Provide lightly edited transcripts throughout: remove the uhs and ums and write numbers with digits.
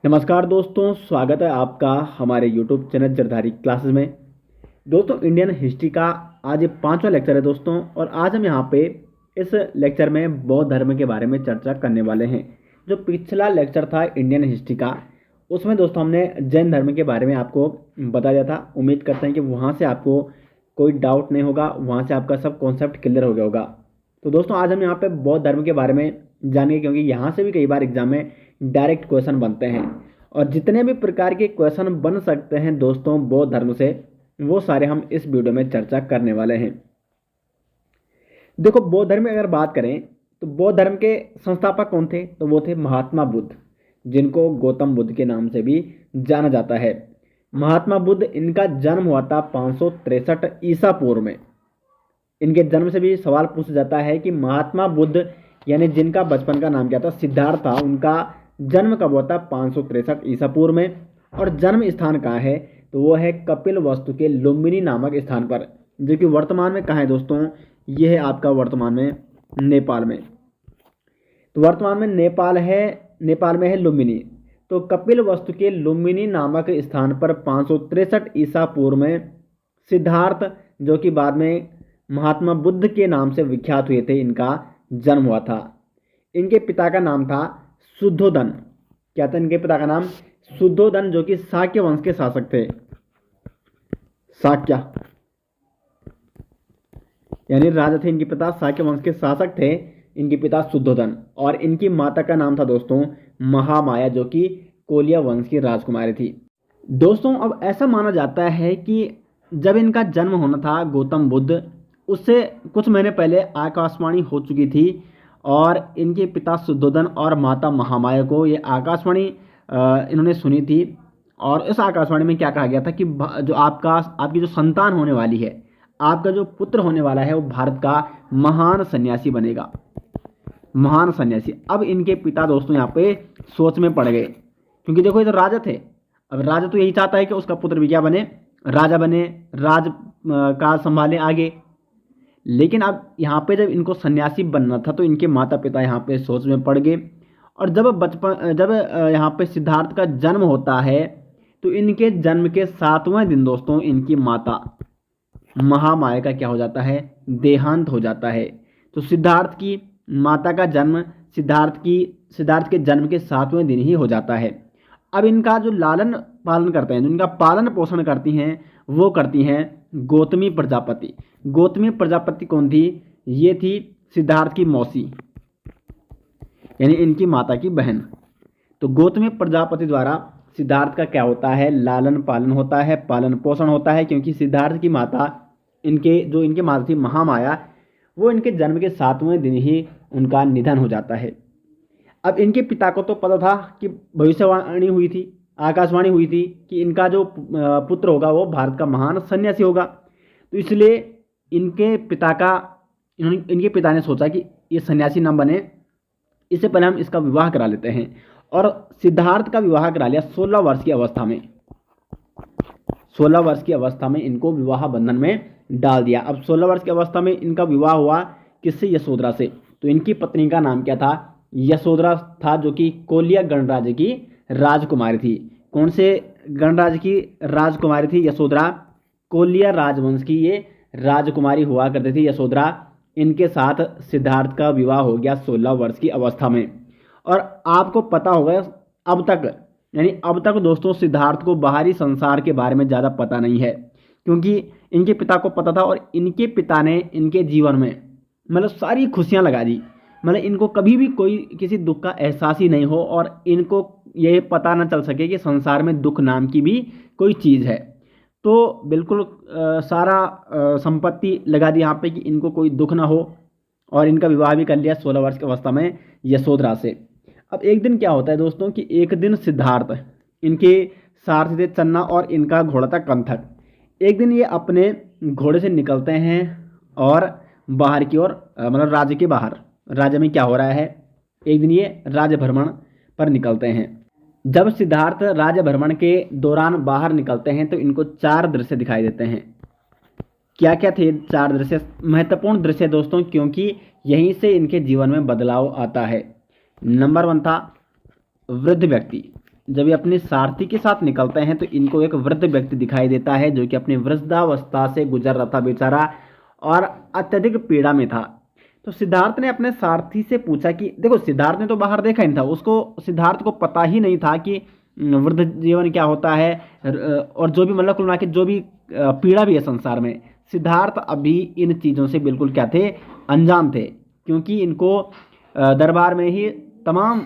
नमस्कार दोस्तों, स्वागत है आपका हमारे YouTube चैनल जरधारी क्लासेस में। दोस्तों, इंडियन हिस्ट्री का आज ये 5वां लेक्चर है दोस्तों। और आज हम यहाँ पे इस लेक्चर में बौद्ध धर्म के बारे में चर्चा करने वाले हैं। जो पिछला लेक्चर था इंडियन हिस्ट्री का, उसमें दोस्तों हमने जैन धर्म के बारे में आपको बताया था। उम्मीद करते हैं कि वहाँ से आपको कोई डाउट नहीं होगा, वहाँ से आपका सब कॉन्सेप्ट क्लियर हो गया होगा। तो दोस्तों आज हम यहाँ पे बौद्ध धर्म के बारे में जानेंगे, क्योंकि यहाँ से भी कई बार एग्जाम में डायरेक्ट क्वेश्चन बनते हैं। और जितने भी प्रकार के क्वेश्चन बन सकते हैं दोस्तों बौद्ध धर्म से, वो सारे हम इस वीडियो में चर्चा करने वाले हैं। देखो, बौद्ध धर्म में अगर बात करें तो बौद्ध धर्म के संस्थापक कौन थे? तो वो थे महात्मा बुद्ध, जिनको गौतम बुद्ध के नाम से भी जाना जाता है। महात्मा बुद्ध, इनका जन्म हुआ था 563 ईसा पूर्व में। इनके जन्म से भी सवाल पूछा जाता है कि महात्मा बुद्ध यानी जिनका बचपन का नाम क्या था, सिद्धार्थ था, उनका जन्म कब हुआ था? 563 ईसा पूर्व में। और जन्म स्थान कहाँ है? तो वो है कपिल वस्तु के लुम्बिनी नामक स्थान पर, जो कि वर्तमान में कहाँ है दोस्तों? ये है आपका वर्तमान में नेपाल में। तो वर्तमान में नेपाल में है लुम्बिनी। तो कपिल वस्तु के लुम्बिनी नामक स्थान पर 563 ईसा पूर्व में सिद्धार्थ, जो कि बाद में महात्मा बुद्ध के नाम से विख्यात हुए थे, इनका जन्म हुआ था। इनके पिता का नाम था शुद्धोदन। क्या था इनके पिता का नाम? शुद्धोदन, जो कि शाक्य वंश के शासक थे। शाक्य यानी राजा थे इनके पिता, शाक्य वंश के शासक थे इनके पिता शुद्धोदन। और इनकी माता का नाम था दोस्तों महामाया, जो कि कोलिया वंश की राजकुमारी थी। दोस्तों, अब ऐसा माना जाता है कि जब इनका जन्म होना था गौतम बुद्ध, उससे कुछ महीने पहले आकाशवाणी हो चुकी थी। और इनके पिता शुद्धोदन और माता महामाया को ये आकाशवाणी इन्होंने सुनी थी। और इस आकाशवाणी में क्या कहा गया था कि जो आपकी जो संतान होने वाली है, आपका जो पुत्र होने वाला है, वो भारत का महान सन्यासी बनेगा। महान सन्यासी। अब इनके पिता दोस्तों यहाँ पे सोच में पड़ गए, क्योंकि देखो ये तो राजा थे। अब राजा तो यही चाहता है कि उसका पुत्र भी क्या बने? राजा बने, राज काज संभाले आगे। लेकिन अब यहाँ पे जब इनको सन्यासी बनना था, तो इनके माता पिता यहाँ पे सोच में पड़ गए। और जब यहाँ पे सिद्धार्थ का जन्म होता है, तो इनके जन्म के 7वें दिन दोस्तों इनकी माता महामाया का क्या हो जाता है? देहांत हो जाता है। तो सिद्धार्थ की माता का जन्म सिद्धार्थ के जन्म के 7वें दिन ही हो जाता है। अब इनका जो लालन पालन करते हैं, जो इनका पालन पोषण करती हैं, वो करती हैं गौतमी प्रजापति। गौतमी प्रजापति कौन थी? ये थी सिद्धार्थ की मौसी, यानी इनकी माता की बहन। तो गौतमी प्रजापति द्वारा सिद्धार्थ का क्या होता है? लालन पालन होता है, पालन पोषण होता है। क्योंकि सिद्धार्थ की माता इनकी माता थी महामाया, वो इनके जन्म के 7वें दिन ही उनका निधन हो जाता है। अब इनके पिता को तो पता था कि भविष्यवाणी हुई थी, आकाशवाणी हुई थी कि इनका जो पुत्र होगा वो भारत का महान सन्यासी होगा। तो इसलिए इनके पिता ने सोचा कि ये सन्यासी ना बने, इससे पहले हम इसका विवाह करा लेते हैं। और सिद्धार्थ का विवाह करा लिया 16 वर्ष की अवस्था में। 16 वर्ष की अवस्था में इनको विवाह बंधन में डाल दिया। अब 16 वर्ष की अवस्था में इनका विवाह हुआ किससे? यशोधरा से। तो इनकी पत्नी का नाम क्या था? यशोधरा था, जो कि कोलिया गणराज्य की राजकुमारी थी। कौन से गणराज्य की राजकुमारी थी? यशोधरा। कोलिया राजवंश की ये राजकुमारी हुआ करती थी यशोधरा। इनके साथ सिद्धार्थ का विवाह हो गया 16 वर्ष की अवस्था में। और आपको पता होगा अब तक दोस्तों सिद्धार्थ को बाहरी संसार के बारे में ज़्यादा पता नहीं है, क्योंकि इनके पिता को पता था। और इनके पिता ने इनके जीवन में मतलब सारी खुशियाँ लगा दी। मतलब इनको कभी भी किसी दुख का एहसास ही नहीं हो, और इनको ये पता ना चल सके कि संसार में दुख नाम की भी कोई चीज़ है। तो बिल्कुल सारा संपत्ति लगा दी यहाँ पे कि इनको कोई दुख ना हो। और इनका विवाह भी कर लिया 16 वर्ष की अवस्था में यशोधरा से। अब एक दिन क्या होता है दोस्तों कि एक दिन सिद्धार्थ, इनके सारथी थे चन्ना और इनका घोड़ा था कंथक। एक दिन ये अपने घोड़े से निकलते हैं और बाहर की ओर, मतलब राज्य के बाहर, राज्य में क्या हो रहा है, एक दिन ये राज्य भ्रमण पर निकलते हैं। जब सिद्धार्थ राज्य भ्रमण के दौरान बाहर निकलते हैं, तो इनको 4 दृश्य दिखाई देते हैं। क्या क्या थे 4 दृश्य? महत्वपूर्ण दृश्य दोस्तों, क्योंकि यहीं से इनके जीवन में बदलाव आता है। नंबर 1 था वृद्ध व्यक्ति। जब ये अपने सारथी के साथ निकलते हैं तो इनको एक वृद्ध व्यक्ति दिखाई देता है जो कि अपनी वृद्धावस्था से गुजर रहा था बेचारा, और अत्यधिक पीड़ा में था। तो सिद्धार्थ ने अपने सारथी से पूछा कि देखो, सिद्धार्थ ने तो बाहर देखा ही नहीं था, उसको सिद्धार्थ को पता ही नहीं था कि वृद्ध जीवन क्या होता है, और जो भी मतलब कुल मिला के जो भी पीड़ा भी है संसार में, सिद्धार्थ अभी इन चीज़ों से बिल्कुल क्या थे, अनजान थे। क्योंकि इनको दरबार में ही तमाम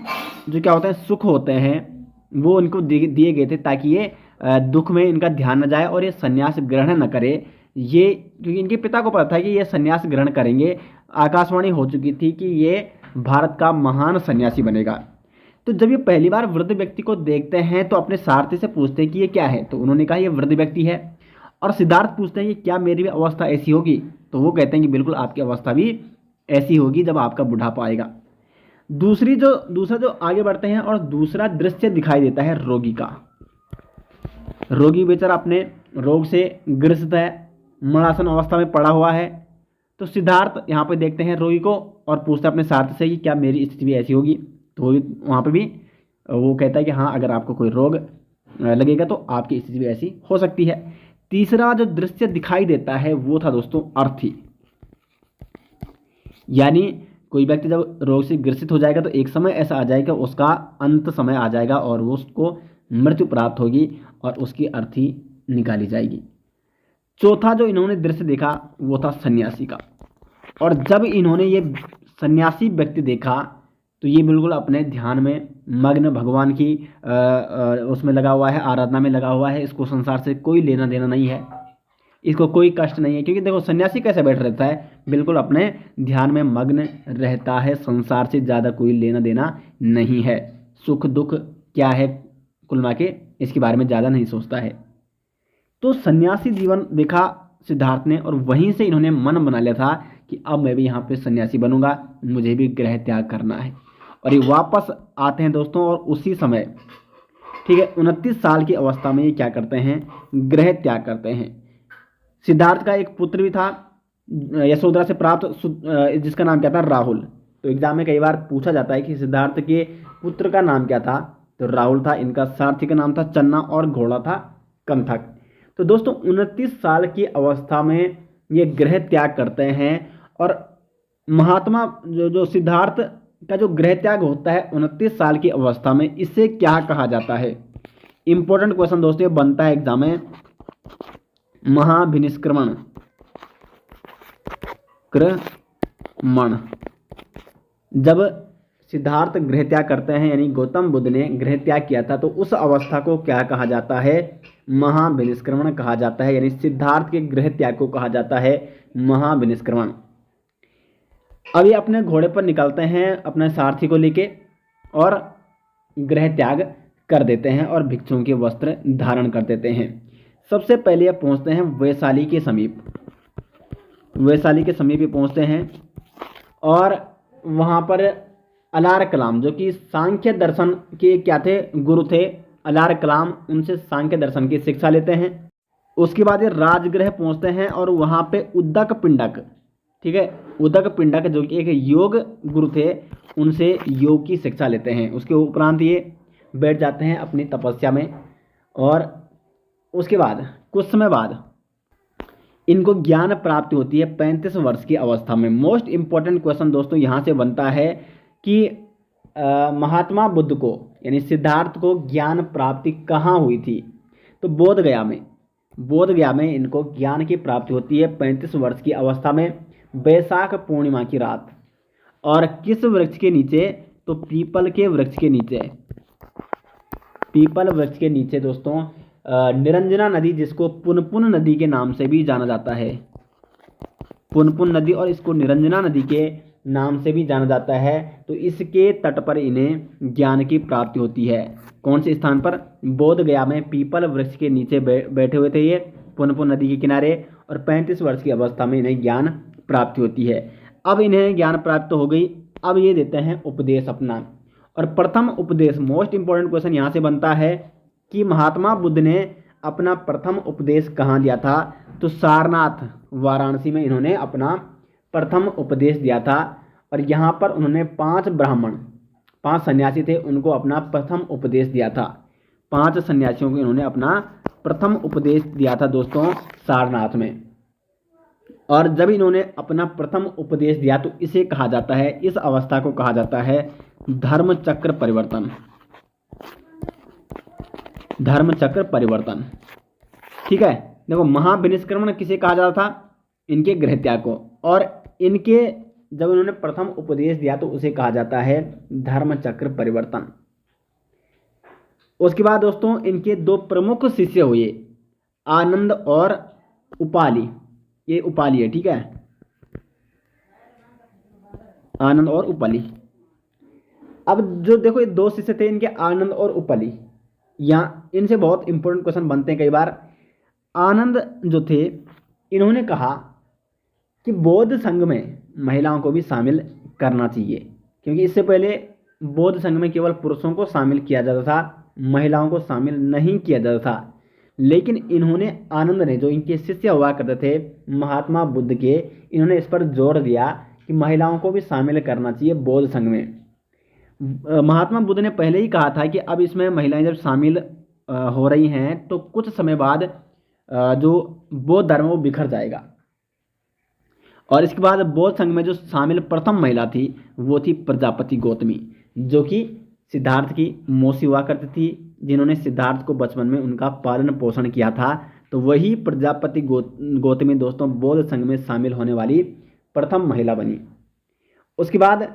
जो क्या होते हैं सुख होते हैं वो इनको दिए गए थे, ताकि ये दुख में इनका ध्यान न जाए और ये संन्यास ग्रहण न करे। ये क्योंकि इनके पिता को पता था कि ये संन्यास ग्रहण करेंगे, आकाशवाणी हो चुकी थी कि ये भारत का महान सन्यासी बनेगा। तो जब ये पहली बार वृद्ध व्यक्ति को देखते हैं तो अपने सारथी से पूछते हैं कि ये क्या है, तो उन्होंने कहा ये वृद्ध व्यक्ति है। और सिद्धार्थ पूछते हैं कि क्या मेरी भी अवस्था ऐसी होगी, तो वो कहते हैं कि बिल्कुल आपकी अवस्था भी ऐसी होगी जब आपका बुढ़ापा आएगा। दूसरा जो आगे बढ़ते हैं और दूसरा दृश्य दिखाई देता है रोगी का। रोगी बेचारा अपने रोग से ग्रसित है, मरणासन अवस्था में पड़ा हुआ है। तो सिद्धार्थ यहाँ पे देखते हैं रोगी को और पूछते हैं अपने सारथी से कि क्या मेरी स्थिति भी ऐसी होगी, तो वहाँ पे भी वो कहता है कि हाँ, अगर आपको कोई रोग लगेगा तो आपकी स्थिति भी ऐसी हो सकती है। तीसरा जो दृश्य दिखाई देता है वो था दोस्तों अर्थी, यानी कोई व्यक्ति जब रोग से ग्रसित हो जाएगा तो एक समय ऐसा आ जाएगा, उसका अंत समय आ जाएगा और वो उसको मृत्यु प्राप्त होगी और उसकी अर्थी निकाली जाएगी। चौथा जो इन्होंने दृश्य देखा वो था सन्यासी का, और जब इन्होंने ये सन्यासी व्यक्ति देखा तो ये बिल्कुल अपने ध्यान में मग्न, भगवान की उसमें लगा हुआ है, आराधना में लगा हुआ है। इसको संसार से कोई लेना देना नहीं है, इसको कोई कष्ट नहीं है। क्योंकि देखो सन्यासी कैसे बैठ रहता है, बिल्कुल अपने ध्यान में मग्न रहता है, संसार से ज़्यादा कोई लेना देना नहीं है। सुख दुख क्या है कुल मिला के इसके बारे में ज़्यादा नहीं सोचता है। तो सन्यासी जीवन देखा सिद्धार्थ ने और वहीं से इन्होंने मन बना लिया था कि अब मैं भी यहाँ पे सन्यासी बनूंगा, मुझे भी गृह त्याग करना है। और ये वापस आते हैं दोस्तों, और उसी समय ठीक है 29 साल की अवस्था में ये क्या करते हैं, गृह त्याग करते हैं। सिद्धार्थ का एक पुत्र भी था यशोधरा से प्राप्त, जिसका नाम क्या था, राहुल। तो एग्जाम में कई बार पूछा जाता है कि सिद्धार्थ के पुत्र का नाम क्या था, तो राहुल था। इनका सारथी का नाम था चन्ना और घोड़ा था कंथक। तो दोस्तों 29 साल की अवस्था में ये गृह त्याग करते हैं। और महात्मा जो सिद्धार्थ का जो गृह त्याग होता है 29 साल की अवस्था में, इसे क्या कहा जाता है? इंपॉर्टेंट क्वेश्चन दोस्तों ये बनता है एग्जाम में। महाभिनिष्क्रमण क्रमण। जब सिद्धार्थ गृह त्याग करते हैं, यानी गौतम बुद्ध ने गृह त्याग किया था, तो उस अवस्था को क्या कहा जाता है? महाभिनिष्क्रमण कहा जाता है। यानी सिद्धार्थ के गृह त्याग को कहा जाता है महाभिनिष्क्रमण। अब ये अपने घोड़े पर निकलते हैं अपने सारथी को लेके और गृह त्याग कर देते हैं और भिक्षुओं के वस्त्र धारण कर देते हैं। सबसे पहले ये पहुंचते हैं वैशाली के समीप। वैशाली के समीप ये पहुंचते हैं और वहाँ पर अलार कलाम, जो कि सांख्य दर्शन के क्या थे, गुरु थे अलार कलाम, उनसे सांख्य दर्शन की शिक्षा लेते हैं। उसके बाद ये राजगृह पहुंचते हैं और वहाँ पे उद्दक पिंडक, ठीक है, उद्दक पिंडक जो कि एक योग गुरु थे, उनसे योग की शिक्षा लेते हैं। उसके उपरांत ये बैठ जाते हैं अपनी तपस्या में और उसके बाद कुछ समय बाद इनको ज्ञान प्राप्ति होती है 35 वर्ष की अवस्था में। मोस्ट इंपॉर्टेंट क्वेश्चन दोस्तों यहाँ से बनता है कि महात्मा बुद्ध को यानी सिद्धार्थ को ज्ञान प्राप्ति कहाँ हुई थी? तो बोधगया में। बोधगया में इनको ज्ञान की प्राप्ति होती है 35 वर्ष की अवस्था में, बैसाख पूर्णिमा की रात। और किस वृक्ष के नीचे? तो पीपल के वृक्ष के नीचे। पीपल वृक्ष के नीचे दोस्तों निरंजना नदी, जिसको पुनपुन नदी के नाम से भी जाना जाता है, पुनपुन नदी, और इसको निरंजना नदी के नाम से भी जाना जाता है। तो इसके तट पर इन्हें ज्ञान की प्राप्ति होती है। कौन से स्थान पर? बोधगया में पीपल वृक्ष के नीचे बैठे हुए थे ये पुनपुन नदी के किनारे, और 35 वर्ष की अवस्था में इन्हें ज्ञान प्राप्ति होती है। अब इन्हें ज्ञान प्राप्त हो गई, अब ये देते हैं उपदेश अपना। और प्रथम उपदेश, मोस्ट इंपॉर्टेंट क्वेश्चन यहाँ से बनता है कि महात्मा बुद्ध ने अपना प्रथम उपदेश कहाँ दिया था? तो सारनाथ वाराणसी में इन्होंने अपना प्रथम उपदेश दिया था। और यहाँ पर उन्होंने 5 ब्राह्मण, 5 सन्यासी थे, उनको अपना प्रथम उपदेश दिया था। 5 सन्यासियों को इन्होंने अपना प्रथम उपदेश दिया था दोस्तों सारनाथ में। और जब इन्होंने अपना प्रथम उपदेश दिया तो इसे कहा जाता है, इस अवस्था को कहा जाता है धर्म चक्र परिवर्तन। धर्म चक्र परिवर्तन, ठीक है। देखो महाविनिष्क्रमण किसे कहा जाता था? इनके गृहत्याग को। और इनके जब इन्होंने प्रथम उपदेश दिया तो उसे कहा जाता है धर्म चक्र परिवर्तन। उसके बाद दोस्तों इनके 2 प्रमुख शिष्य हुए, आनंद और उपाली। ये उपाली है, ठीक है, आनंद और उपाली। अब जो देखो ये 2 शिष्य थे इनके, आनंद और उपाली, यहाँ इनसे बहुत इंपॉर्टेंट क्वेश्चन बनते हैं कई बार। आनंद जो थे इन्होंने कहा कि बौद्ध संघ में महिलाओं को भी शामिल करना चाहिए, क्योंकि इससे पहले बौद्ध संघ में केवल पुरुषों को शामिल किया जाता था, महिलाओं को शामिल नहीं किया जाता था। लेकिन इन्होंने, आनंद ने, जो इनके शिष्य हुआ करते थे महात्मा बुद्ध के, इन्होंने इस पर जोर दिया कि महिलाओं को भी शामिल करना चाहिए बौद्ध संघ में। महात्मा बुद्ध ने पहले ही कहा था कि अब इसमें महिलाएं जब शामिल हो रही हैं तो कुछ समय बाद जो बौद्ध धर्म वो बिखर जाएगा। और इसके बाद बौद्ध संघ में जो शामिल प्रथम महिला थी वो थी प्रजापति गौतमी, जो कि सिद्धार्थ की मौसी हुआ करती थी, जिन्होंने सिद्धार्थ को बचपन में उनका पालन पोषण किया था। तो वही प्रजापति गौतमी दोस्तों बौद्ध संघ में शामिल होने वाली प्रथम महिला बनी। उसके बाद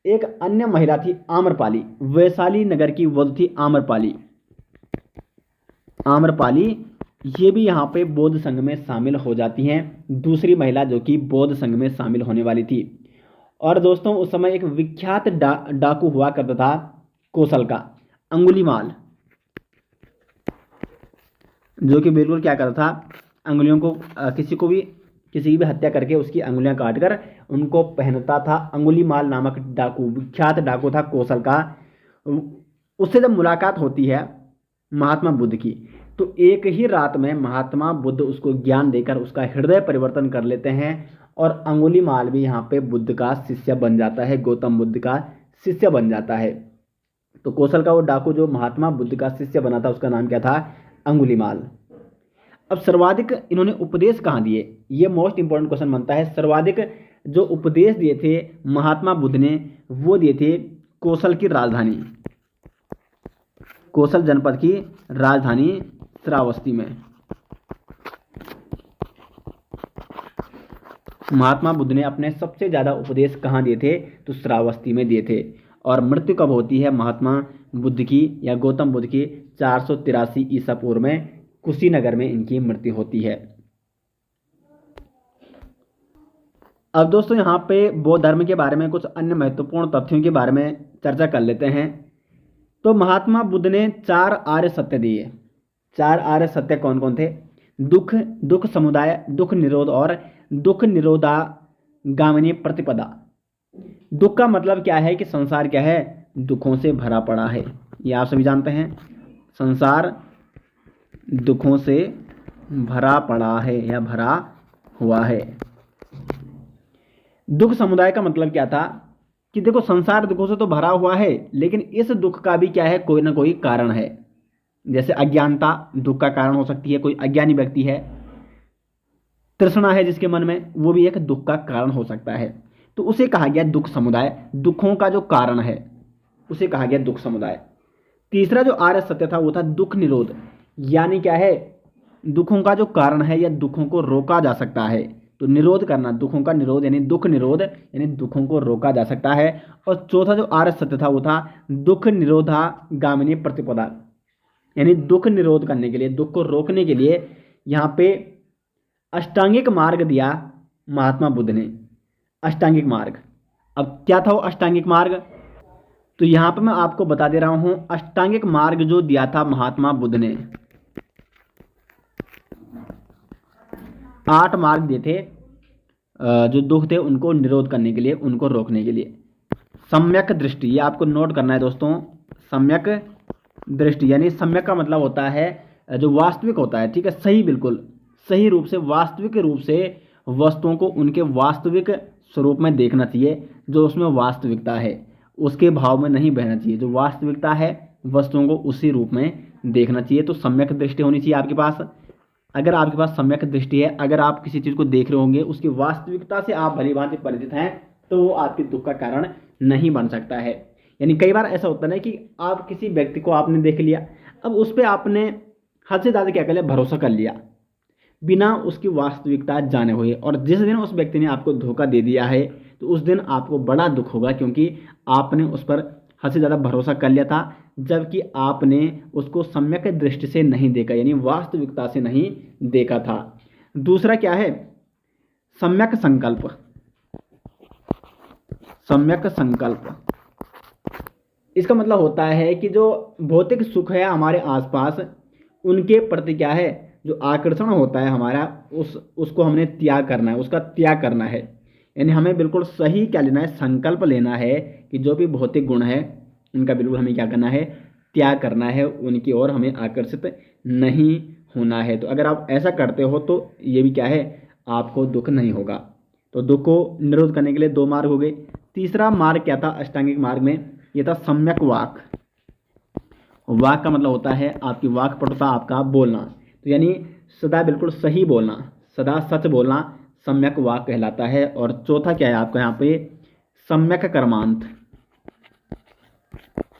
एक अन्य महिला थी आम्रपाली, वैशाली नगर की वध थी आम्रपाली। आम्रपाली ये भी यहाँ पे बौद्ध संघ में शामिल हो जाती हैं, दूसरी महिला जो कि बौद्ध संघ में शामिल होने वाली थी। और दोस्तों उस समय एक विख्यात डाकू हुआ करता था कौशल का, अंगुलीमाल, जो कि बिल्कुल क्या करता था, अंगुलियों को किसी की भी हत्या करके उसकी अंगुलियां काटकर उनको पहनता था। अंगुलीमाल नामक डाकू, विख्यात डाकू था कौशल का। उससे जब मुलाकात होती है महात्मा बुद्ध की तो एक ही रात में महात्मा बुद्ध उसको ज्ञान देकर उसका हृदय परिवर्तन कर लेते हैं और अंगुलीमाल भी यहाँ पे बुद्ध का शिष्य बन जाता है, गौतम बुद्ध का शिष्य बन जाता है। तो कौशल का वो डाकू जो महात्मा बुद्ध का शिष्य बना था उसका नाम क्या था? अंगुलीमाल। अब सर्वाधिक इन्होंने उपदेश कहाँ दिए? ये मोस्ट इंपॉर्टेंट क्वेश्चन बनता है। सर्वाधिक जो उपदेश दिए थे महात्मा बुद्ध ने वो दिए थे कौशल की राजधानी, कौशल जनपद की राजधानी श्रावस्ती में। महात्मा बुद्ध ने अपने सबसे ज़्यादा उपदेश कहाँ दिए थे? तो श्रावस्ती में दिए थे। और मृत्यु कब होती है महात्मा बुद्ध की या गौतम बुद्ध की? 483 ईसा पूर्व में कुशीनगर में इनकी मृत्यु होती है। अब दोस्तों यहाँ पे बौद्ध धर्म के बारे में कुछ अन्य महत्वपूर्ण तथ्यों के बारे में चर्चा कर लेते हैं। तो महात्मा बुद्ध ने 4 आर्य सत्य दिए। 4 आर्य सत्य कौन कौन थे? दुख समुदाय, दुख निरोध और दुख निरोधागामिनी प्रतिपदा। दुख का मतलब क्या है कि संसार क्या है? दुखों से भरा पड़ा है, ये आप सभी जानते हैं। संसार दुखों से भरा पड़ा है या भरा हुआ है। दुख समुदाय का मतलब क्या था कि देखो संसार दुखों से तो भरा हुआ है, लेकिन इस दुख का भी क्या है? कोई ना कोई कारण है। जैसे अज्ञानता दुख का कारण हो सकती है, कोई अज्ञानी व्यक्ति है, तृष्णा है जिसके मन में, वो भी एक दुख का कारण हो सकता है। तो उसे कहा गया दुख समुदाय, दुखों का जो कारण है उसे कहा गया दुख समुदाय। तीसरा जो आर्य सत्य था वो था दुख निरोध, यानी क्या है? दुखों का जो कारण है या दुखों को रोका जा सकता है। तो निरोध करना, दुखों का निरोध यानी दुख निरोध, यानी दुखों को रोका जा सकता है। और चौथा जो आर्य सत्य था वो था दुख निरोधागामिनी प्रतिपदा, यानी दुख निरोध करने के लिए, दुख को रोकने के लिए यहाँ पे अष्टांगिक मार्ग दिया महात्मा बुद्ध ने। अष्टांगिक मार्ग, अब क्या था वो अष्टांगिक मार्ग? तो यहाँ पे मैं आपको बता दे रहा हूँ। अष्टांगिक मार्ग जो दिया था महात्मा बुद्ध ने, 8 मार्ग दिए थे जो दुख थे उनको निरोध करने के लिए, उनको रोकने के लिए। सम्यक दृष्टि, ये आपको नोट करना है दोस्तों। सम्यक दृष्टि यानी सम्यक का मतलब होता है जो वास्तविक होता है, ठीक है, सही, बिल्कुल सही रूप से, वास्तविक रूप से वस्तुओं को उनके वास्तविक स्वरूप में देखना चाहिए। जो उसमें वास्तविकता है उसके भाव में नहीं बहना चाहिए। जो वास्तविकता है वस्तुओं को उसी रूप में देखना चाहिए। तो सम्यक दृष्टि होनी चाहिए आपके पास। अगर आपके पास सम्यक दृष्टि है, अगर आप किसी चीज़ को देख रहे होंगे, उसकी वास्तविकता से आप भली भांति परिचित हैं, तो वो आपके दुख का कारण नहीं बन सकता है। यानी कई बार ऐसा होता है कि आप किसी व्यक्ति को आपने देख लिया, अब उस पर आपने हद से ज़्यादा क्या कर लिया, भरोसा कर लिया बिना उसकी वास्तविकता जाने हुए, और जिस दिन उस व्यक्ति ने आपको धोखा दे दिया है तो उस दिन आपको बड़ा दुख होगा, क्योंकि आपने उस पर हद से ज़्यादा भरोसा कर लिया था, जबकि आपने उसको सम्यक दृष्टि से नहीं देखा, यानी वास्तविकता से नहीं देखा था। दूसरा क्या है, सम्यक संकल्प। सम्यक संकल्प इसका मतलब होता है कि जो भौतिक सुख है हमारे आसपास, उनके प्रति क्या है, जो आकर्षण होता है हमारा, उसको हमने त्याग करना है, उसका त्याग करना है। यानी हमें बिल्कुल सही क्या लेना है, संकल्प लेना है कि जो भी भौतिक गुण है उनका बिल्कुल हमें क्या करना है, त्याग करना है, उनकी ओर हमें आकर्षित नहीं होना है। तो अगर आप ऐसा करते हो तो ये भी क्या है, आपको दुख नहीं होगा। तो दुख को निरोध करने के लिए दो मार्ग हो गए। तीसरा मार्ग क्या था अष्टांगिक मार्ग में, ये था सम्यक वाक। वाक का मतलब होता है आपकी वाक्पटुता, आपका बोलना, तो यानी सदा बिल्कुल सही बोलना, सदा सच बोलना सम्यक वाक कहलाता है। और चौथा क्या है आपका यहाँ पे, सम्यक कर्मांत।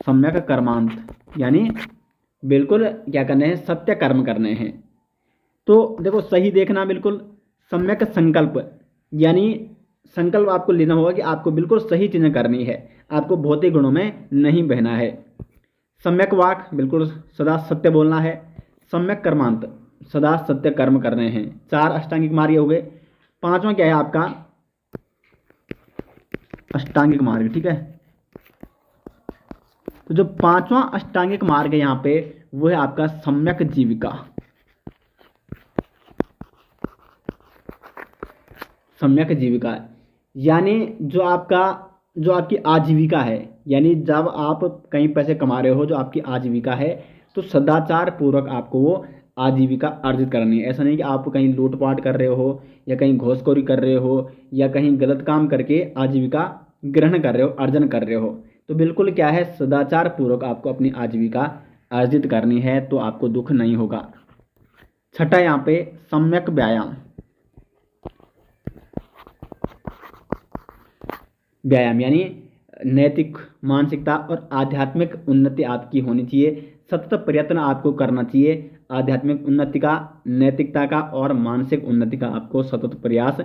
सम्यक कर्मांत यानी बिल्कुल क्या करने हैं, सत्य कर्म करने हैं। तो देखो सही देखना, बिल्कुल सम्यक संकल्प, यानी संकल्प आपको लेना होगा कि आपको बिल्कुल सही चीज़ें करनी है, आपको भौतिक गुणों में नहीं बहना है। सम्यक वाक, बिल्कुल सदा सत्य बोलना है। सम्यक कर्मांत, सदा सत्य कर्म करने हैं। 4 अष्टांगिक मार्ग हो गए। 5वां क्या है आपका, अष्टांगिक मार्ग, ठीक है। तो जो 5वां अष्टांगिक मार्ग है यहाँ पे, वो है आपका सम्यक जीविका। सम्यक जीविका यानी जो आपकी आजीविका है, यानी जब आप कहीं पैसे कमा रहे हो, जो आपकी आजीविका है, तो सदाचार पूर्वक आपको वो आजीविका अर्जित करनी है। ऐसा नहीं कि आप कहीं लूटपाट कर रहे हो, या कहीं घूसखोरी कर रहे हो, या कहीं गलत काम करके आजीविका ग्रहण कर रहे हो, अर्जन कर रहे हो। तो बिल्कुल क्या है, सदाचार पूर्वक आपको अपनी आजीविका अर्जित करनी है, तो आपको दुख नहीं होगा। छठा यहाँ पे सम्यक व्यायाम। व्यायाम यानी नैतिक, मानसिकता और आध्यात्मिक उन्नति आपकी होनी चाहिए। सतत प्रयत्न आपको करना चाहिए, आध्यात्मिक उन्नति का, नैतिकता का और मानसिक उन्नति का आपको सतत प्रयास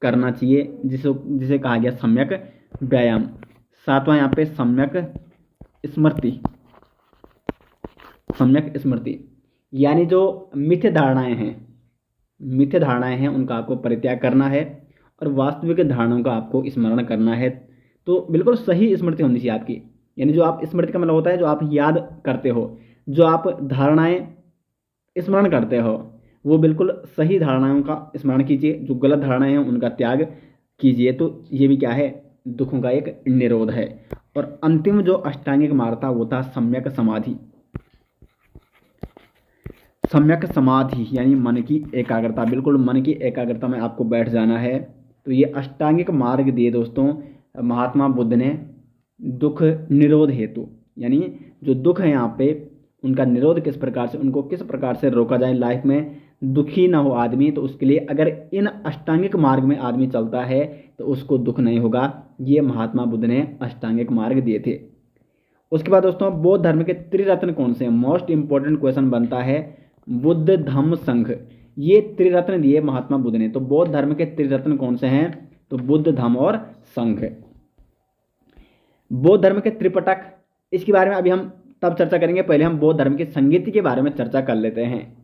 करना चाहिए, जिसे कहा गया सम्यक व्यायाम। 7वां यहाँ पे सम्यक स्मृति। सम्यक स्मृति यानी जो मिथ्य धारणाएं हैं उनका आपको परित्याग करना है, और वास्तविक धारणाओं का आपको स्मरण करना है। तो बिल्कुल सही स्मृति होनी चाहिए आपकी, यानी जो आप स्मृति का मतलब होता है जो आप याद करते हो, जो आप धारणाएं स्मरण करते हो, वो बिल्कुल सही धारणाओं का स्मरण कीजिए, जो गलत धारणाएं हैं उनका त्याग कीजिए। तो ये भी क्या है, दुखों का एक निरोध है। और अंतिम जो अष्टांगिक मार्ग था वो था सम्यक समाधि। सम्यक समाधि यानी मन की एकाग्रता, बिल्कुल मन की एकाग्रता में आपको बैठ जाना है। तो ये अष्टांगिक मार्ग दिए दोस्तों महात्मा बुद्ध ने दुख निरोध हेतु, यानी जो दुख है यहाँ पे उनका निरोध किस प्रकार से, उनको किस प्रकार से रोका जाए, लाइफ में दुखी ना हो आदमी, तो उसके लिए अगर इन अष्टांगिक मार्ग में आदमी चलता है तो उसको दुख नहीं होगा। ये महात्मा बुद्ध ने अष्टांगिक मार्ग दिए थे। उसके बाद दोस्तों बौद्ध धर्म के त्रिरत्न कौन से हैं, मोस्ट इंपॉर्टेंट क्वेश्चन बनता है। बुद्ध धम्म संघ, ये त्रिरत्न दिए महात्मा बुद्ध ने। तो बौद्ध धर्म के त्रिरत्न कौन से हैं, तो बुद्ध, धम्म और संघ। बौद्ध धर्म के त्रिपिटक, इसके बारे में अभी हम तब चर्चा करेंगे, पहले हम बौद्ध धर्म की संगीति के बारे में चर्चा कर लेते हैं।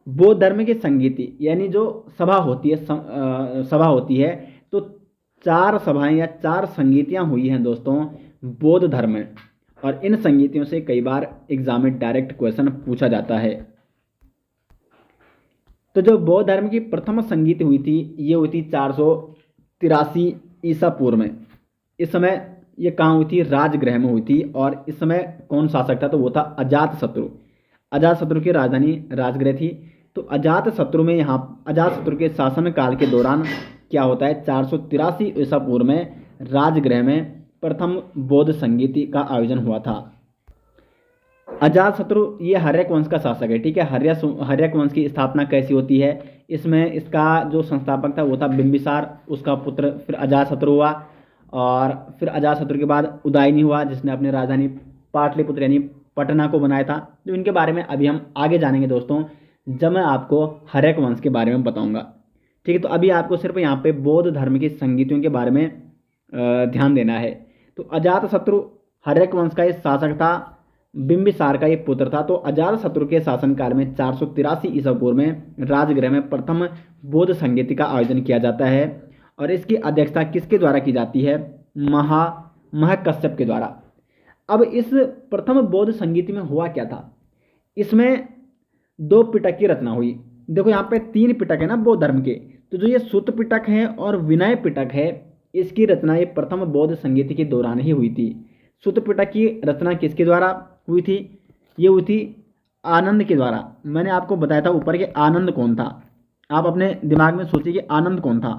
बौद्ध धर्म की संगीति यानी जो सभा होती है, तो 4 सभाएं या 4 संगीतियां हुई हैं दोस्तों बौद्ध धर्म में, और इन संगीतियों से कई बार एग्जाम में डायरेक्ट क्वेश्चन पूछा जाता है। तो जो बौद्ध धर्म की प्रथम संगीति हुई थी, ये हुई थी 483 ईसा पूर्व में। इस समय ये कहाँ हुई थी, राजगृह में हुई थी। और इस समय कौन शासक था, तो वो था अजातशत्रु। अजातशत्रु की राजधानी राजगृह थी। तो अजातशत्रु में यहाँ अजातशत्रु के शासन काल के दौरान क्या होता है, 483 ईसा पूर्व में राजगृह में प्रथम बौद्ध संगीति का आयोजन हुआ था। अजातशत्रु ये हर्यक वंश का शासक है, ठीक है। हर्यक वंश की स्थापना कैसी होती है, इसमें इसका जो संस्थापक था वो था बिंबिसार, उसका पुत्र फिर अजातशत्रु हुआ, और फिर अजातशत्रु के बाद उदयनी हुआ जिसने अपनी राजधानी पाटलिपुत्र यानी पटना को बनाया था। तो इनके बारे में अभी हम आगे जानेंगे दोस्तों, जब मैं आपको हर्यक वंश के बारे में बताऊंगा, ठीक है। तो अभी आपको सिर्फ यहाँ पे बौद्ध धर्म की संगीतियों के बारे में ध्यान देना है। तो अजातशत्रु हर्यक वंश का एक शासक था, बिंबिसार का एक पुत्र था। तो अजातशत्रु के शासनकाल में 483 ईसा पूर्व में राजगृह में प्रथम बौद्ध संगीति का आयोजन किया जाता है, और इसकी अध्यक्षता किसके द्वारा की जाती है, महकश्यप के द्वारा। अब इस प्रथम बौद्ध संगीति में हुआ क्या था, इसमें 2 पिटक की रचना हुई। देखो यहाँ पे 3 पिटक है ना बौद्ध धर्म के, तो जो ये सुत्त पिटक है और विनय पिटक है, इसकी रचना ये प्रथम बौद्ध संगीति के दौरान ही हुई थी। सुत्त पिटक की रचना किसके द्वारा हुई थी, ये हुई थी आनंद के द्वारा। मैंने आपको बताया था ऊपर कि आनंद कौन था, आप अपने दिमाग में सोचिए कि आनंद कौन था,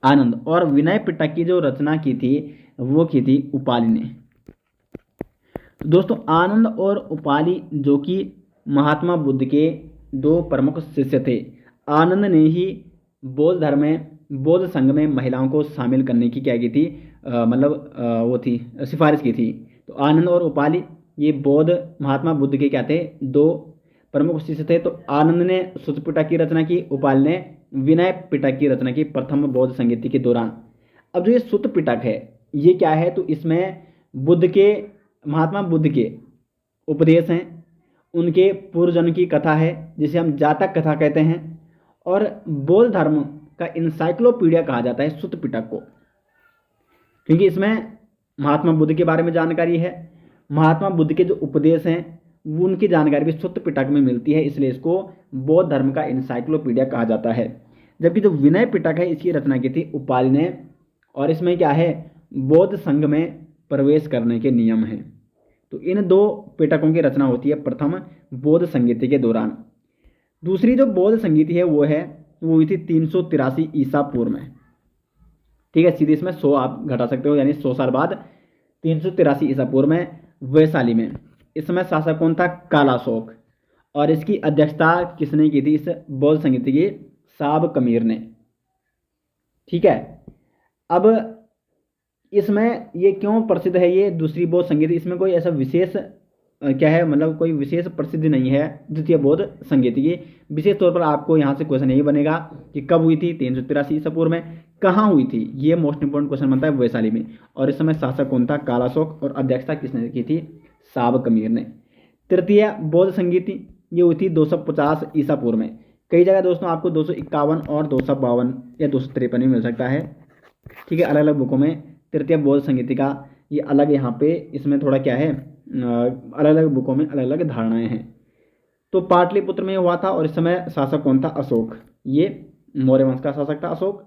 आनंद। और विनय पिटक की जो रचना की थी वो की थी उपाली ने। दोस्तों आनंद और उपाली जो कि महात्मा बुद्ध के 2 प्रमुख शिष्य थे, आनंद ने ही बौद्ध धर्म में बौद्ध संघ में महिलाओं को शामिल करने की क्या की थी, वो थी सिफारिश की थी। तो आनंद और उपाली ये बौद्ध महात्मा बुद्ध के क्या थे, 2 प्रमुख शिष्य थे। तो आनंद ने सुत्त पिटक की रचना की, उपाली ने विनय पिटक की रचना की प्रथम बौद्ध संगीति के दौरान। अब जो ये सुत्त पिटक है ये क्या है, तो इसमें महात्मा बुद्ध के उपदेश हैं, उनके पूर्वजन्म की कथा है जिसे हम जातक कथा कहते हैं, और बौद्ध धर्म का इंसाइक्लोपीडिया कहा जाता है सुत्त पिटक को, क्योंकि इसमें महात्मा बुद्ध के बारे में जानकारी है, महात्मा बुद्ध के जो उपदेश हैं वो उनकी जानकारी भी सुत्त पिटक में मिलती है, इसलिए इसको बौद्ध धर्म का इंसाइक्लोपीडिया कहा जाता है। जबकि जो विनय पिटक है इसकी रचना की थी उपाली ने, और इसमें क्या है, बौद्ध संघ में प्रवेश करने के नियम हैं। तो इन 2 पिटकों की रचना होती है प्रथम बौद्ध संगीति के दौरान। दूसरी जो बौद्ध संगीति है वो हुई थी 383 ईसा पूर्व में, ठीक है। सीधे इसमें 100 आप घटा सकते हो, यानी 100 साल बाद 383 ईसा पूर्व में वैशाली में। इसमें शासक कौन था, कालाशोक, और इसकी अध्यक्षता किसने की थी, इस बौद्ध संगीति की, साब कमीर ने, ठीक है। अब इसमें ये क्यों प्रसिद्ध है, ये दूसरी बौद्ध संगीत, इसमें कोई ऐसा विशेष क्या है, मतलब कोई विशेष प्रसिद्धि नहीं है द्वितीय बौद्ध संगीत की। विशेष तौर पर आपको यहाँ से क्वेश्चन यही बनेगा कि कब हुई थी, 383 ईसा पूर्व में, कहाँ हुई थी, ये मोस्ट इंपोर्टेंट क्वेश्चन बनता है, वैशाली में। और इस समय शासक कौन था, कालाशोक, और अध्यक्षता किसने की थी, साब कमीर ने। तृतीय बौद्ध संगीति ये हुई थी 250 ईसा पूर्व में। कई जगह दोस्तों आपको 251 और 252 या 253 भी मिल सकता है, ठीक है, अलग अलग बुकों में। तृतीय बौद्ध संगीति का ये अलग, यहाँ पे इसमें थोड़ा क्या है, अलग अलग बुकों में अलग अलग धारणाएं हैं। तो पाटलिपुत्र में हुआ था, और इस समय शासक कौन था, अशोक, ये मौर्य वंश का शासक था अशोक।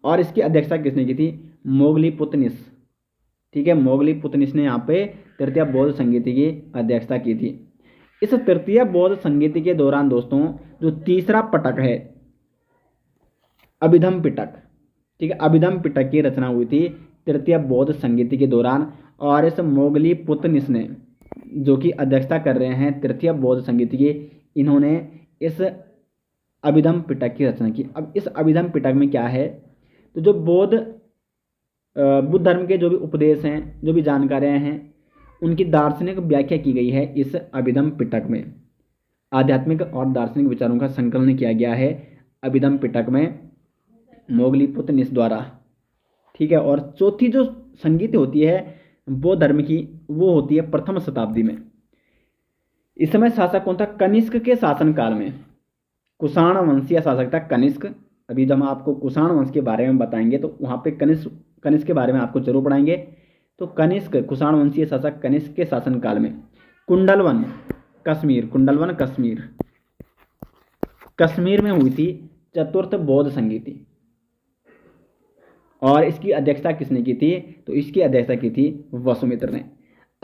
और इसकी अध्यक्षता किसने की थी, मोगलीपुतनिस, ठीक है, मोगलीपुतनिस ने यहाँ पे तृतीय बौद्ध संगीति की अध्यक्षता की थी। इस तृतीय बौद्ध संगीति के दौरान दोस्तों जो तीसरा पिटक है, अभिधम पिटक, ठीक है, अभिधम पिटक की रचना हुई थी तृतीय बौद्ध संगीति के दौरान। और इस मोगलीपुतनिस ने, जो कि अध्यक्षता कर रहे हैं तृतीय बौद्ध संगीति की, इन्होंने इस अभिधम पिटक की रचना की। अब इस अभिधम पिटक में क्या है, तो जो बुद्ध धर्म के जो भी उपदेश हैं, जो भी जानकारियाँ हैं, उनकी दार्शनिक व्याख्या की गई है इस अभिधम पिटक में। आध्यात्मिक और दार्शनिक विचारों का संकलन किया गया है अभिधम पिटक में मोगलीपुतनिस द्वारा, ठीक है। और चौथी जो संगीत होती है बौद्ध धर्म की, वो होती है प्रथम शताब्दी में। इस समय शासक कौन था, कनिष्क के शासनकाल में कुषाण वंशीय शासक था कनिष्क। अभी जब हम आपको कुषाण वंश के बारे में बताएंगे तो वहाँ पे कनिष्क के बारे में आपको जरूर पढ़ाएंगे। तो कनिष्क, कुषाण वंशीय शासक कनिष्क के शासनकाल में कुंडलवन कश्मीर में हुई थी चतुर्थ बौद्ध संगीति। और इसकी अध्यक्षता किसने की थी, तो इसकी अध्यक्षता की थी वसुमित्र ने।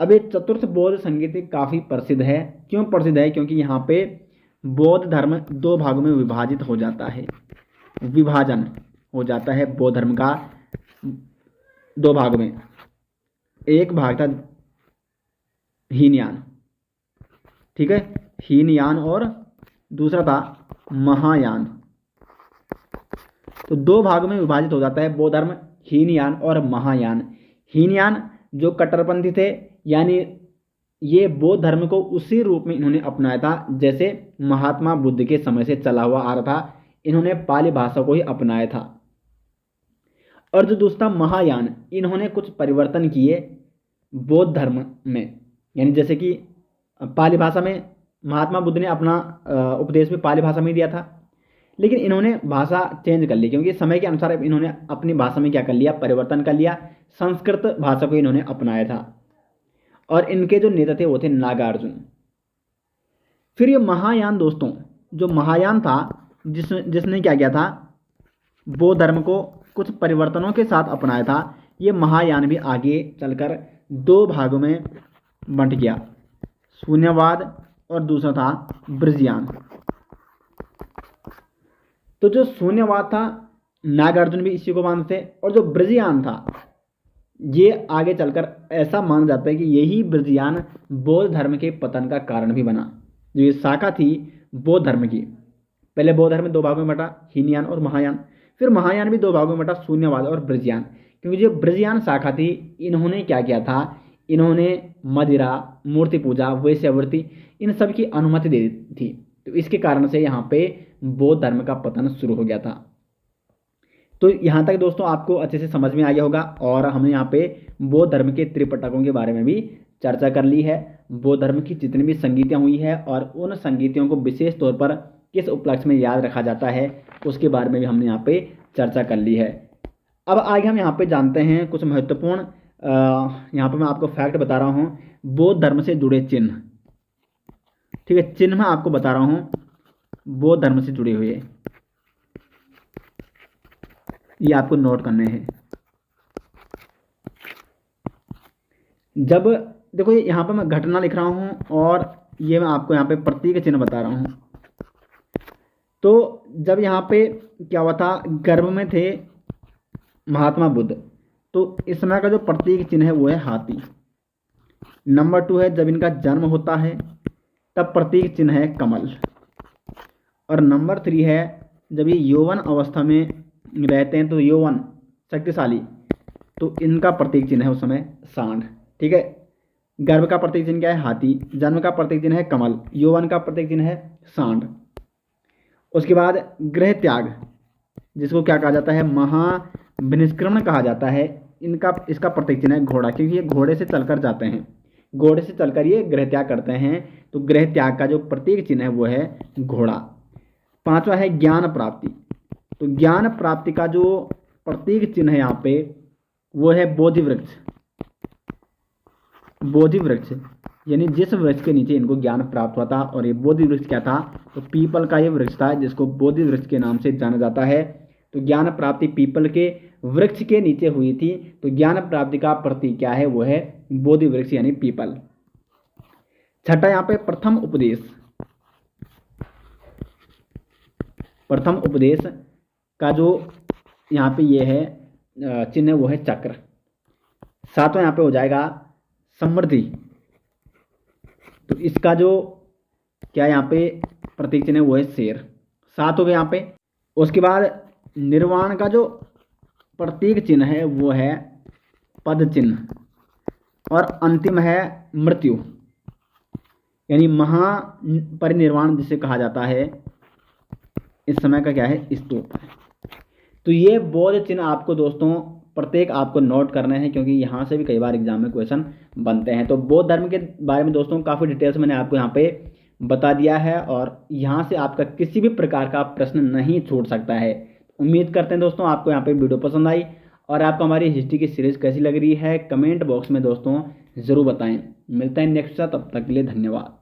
अब ये चतुर्थ बौद्ध संगीति काफ़ी प्रसिद्ध है। क्यों प्रसिद्ध है, क्योंकि यहाँ पे बौद्ध धर्म 2 भागों में विभाजित हो जाता है, विभाजन हो जाता है बौद्ध धर्म का 2 भाग में। एक भाग था हीनयान, ठीक है, हीनयान, और दूसरा था महायान। तो दो भागों में विभाजित हो जाता है बौद्ध धर्म, हीनयान और महायान। हीनयान जो कट्टरपंथी थे, यानी ये बौद्ध धर्म को उसी रूप में इन्होंने अपनाया था जैसे महात्मा बुद्ध के समय से चला हुआ आ रहा था। इन्होंने पाली भाषा को ही अपनाया था। और जो दूसरा महायान, इन्होंने कुछ परिवर्तन किए बौद्ध धर्म में, यानी जैसे कि पाली भाषा में महात्मा बुद्ध ने अपना उपदेश भी पाली भाषा में दिया था, लेकिन इन्होंने भाषा चेंज कर ली, क्योंकि समय के अनुसार इन्होंने अपनी भाषा में क्या कर लिया, परिवर्तन कर लिया। संस्कृत भाषा को इन्होंने अपनाया था। और इनके जो नेता थे वो थे नागार्जुन। फिर ये महायान दोस्तों, जो महायान था, जिसने क्या किया था, बौद्ध धर्म को कुछ परिवर्तनों के साथ अपनाया था। ये महायान भी आगे चलकर दो भागों में बंट गया, शून्यवाद और दूसरा था ब्रजयान। तो जो शून्यवाद था, नागार्जुन भी इसी को मानते थे, और जो ब्रजयान था, ये आगे चलकर ऐसा माना जाता है कि यही ब्रजयान बौद्ध धर्म के पतन का कारण भी बना। जो ये शाखा थी बौद्ध धर्म की, पहले बौद्ध धर्म दो भागों में बटा, हीनयान और महायान। फिर महायान भी दो भागों में बटा, शून्यवाद और ब्रजयान। क्योंकि जो ब्रजयान शाखा थी, इन्होंने क्या किया था, इन्होंने मदिरा, मूर्ति पूजा, वेश्यावृत्ति, इन सब की अनुमति दे दी थी। तो इसके कारण से यहाँ पे बौद्ध धर्म का पतन शुरू हो गया था। तो यहाँ तक दोस्तों आपको अच्छे से समझ में आ गया होगा। और हमने यहाँ पे बौद्ध धर्म के त्रिपिटकों के बारे में भी चर्चा कर ली है। बौद्ध धर्म की जितनी भी संगीतियाँ हुई है और उन संगीतियों को विशेष तौर पर किस उपलक्ष्य में याद रखा जाता है, उसके बारे में भी हमने यहाँ पे चर्चा कर ली है। अब आगे हम यहाँ पे जानते हैं कुछ महत्वपूर्ण, यहाँ पर मैं आपको फैक्ट बता रहा हूँ, बौद्ध धर्म से जुड़े चिन्ह। ठीक है, चिन्ह मैं आपको बता रहा हूँ बौद्ध धर्म से जुड़े हुए, ये आपको नोट करने हैं। जब देखो यहाँ पर मैं घटना लिख रहा हूँ और ये मैं आपको यहाँ पे प्रतीक चिन्ह बता रहा हूँ। तो जब यहाँ पे क्या हुआ था, गर्भ में थे महात्मा बुद्ध, तो इस समय का जो प्रतीक चिन्ह है वो है हाथी। नंबर 2 है जब इनका जन्म होता है तब प्रतीक चिन्ह है कमल। और नंबर 3 है जब ये यौवन अवस्था में रहते हैं, तो यौवन शक्तिशाली, तो इनका प्रतीक चिन्ह है उस समय सांड। ठीक है, गर्भ का प्रतीक चिन्ह क्या है, हाथी। जन्म का प्रतीक चिन्ह है कमल। यौवन का प्रतीक चिन्ह है सांड। उसके बाद गृह त्याग, जिसको क्या कहा जाता है, महाविनिष्क्रमण कहा जाता है, इसका प्रतीक चिन्ह है घोड़ा, क्योंकि ये घोड़े से चलकर जाते हैं, घोड़े से चलकर ये गृह त्याग करते हैं। तो गृह त्याग का जो प्रतीक चिन्ह है वो है घोड़ा। 5वां है ज्ञान प्राप्ति। तो ज्ञान प्राप्ति का जो प्रतीक चिन्ह है यहाँ पे वो है बोधि वृक्ष। बोधि वृक्ष यानी जिस वृक्ष के नीचे इनको ज्ञान प्राप्त हुआ था। और ये बोधि वृक्ष क्या था, तो पीपल का ये वृक्ष था जिसको बोधि वृक्ष के नाम से जाना जाता है। तो ज्ञान प्राप्ति पीपल के वृक्ष के नीचे हुई थी। तो ज्ञान प्राप्ति का प्रतीक क्या है, वो है बोधि वृक्ष यानी पीपल। 6ठा यहाँ पे प्रथम उपदेश। प्रथम उपदेश का जो यहाँ पे ये है चिन्ह वो है चक्र। 7वां यहाँ पे हो जाएगा समृद्धि। तो इसका जो क्या यहाँ पे प्रतीक चिन्ह है वो है शेर। 7 हो गए यहाँ पे। उसके बाद निर्वाण का जो प्रतीक चिन्ह है वो है पद चिन्ह। और अंतिम है मृत्यु यानी महापरिनिर्वाण जिसे कहा जाता है, इस समय का क्या है, स्तूप। तो ये बौद्ध चिन्ह आपको दोस्तों प्रत्येक आपको नोट करने हैं, क्योंकि यहाँ से भी कई बार एग्जाम में क्वेश्चन बनते हैं। तो बौद्ध धर्म के बारे में दोस्तों काफ़ी डिटेल्स मैंने आपको यहाँ पे बता दिया है और यहाँ से आपका किसी भी प्रकार का प्रश्न नहीं छूट सकता है। उम्मीद करते हैं दोस्तों आपको यहाँ पे वीडियो पसंद आई और आपको हमारी हिस्ट्री की सीरीज़ कैसी लग रही है कमेंट बॉक्स में दोस्तों ज़रूर बताएं। मिलते हैं नेक्स्ट, तब तक के लिए धन्यवाद।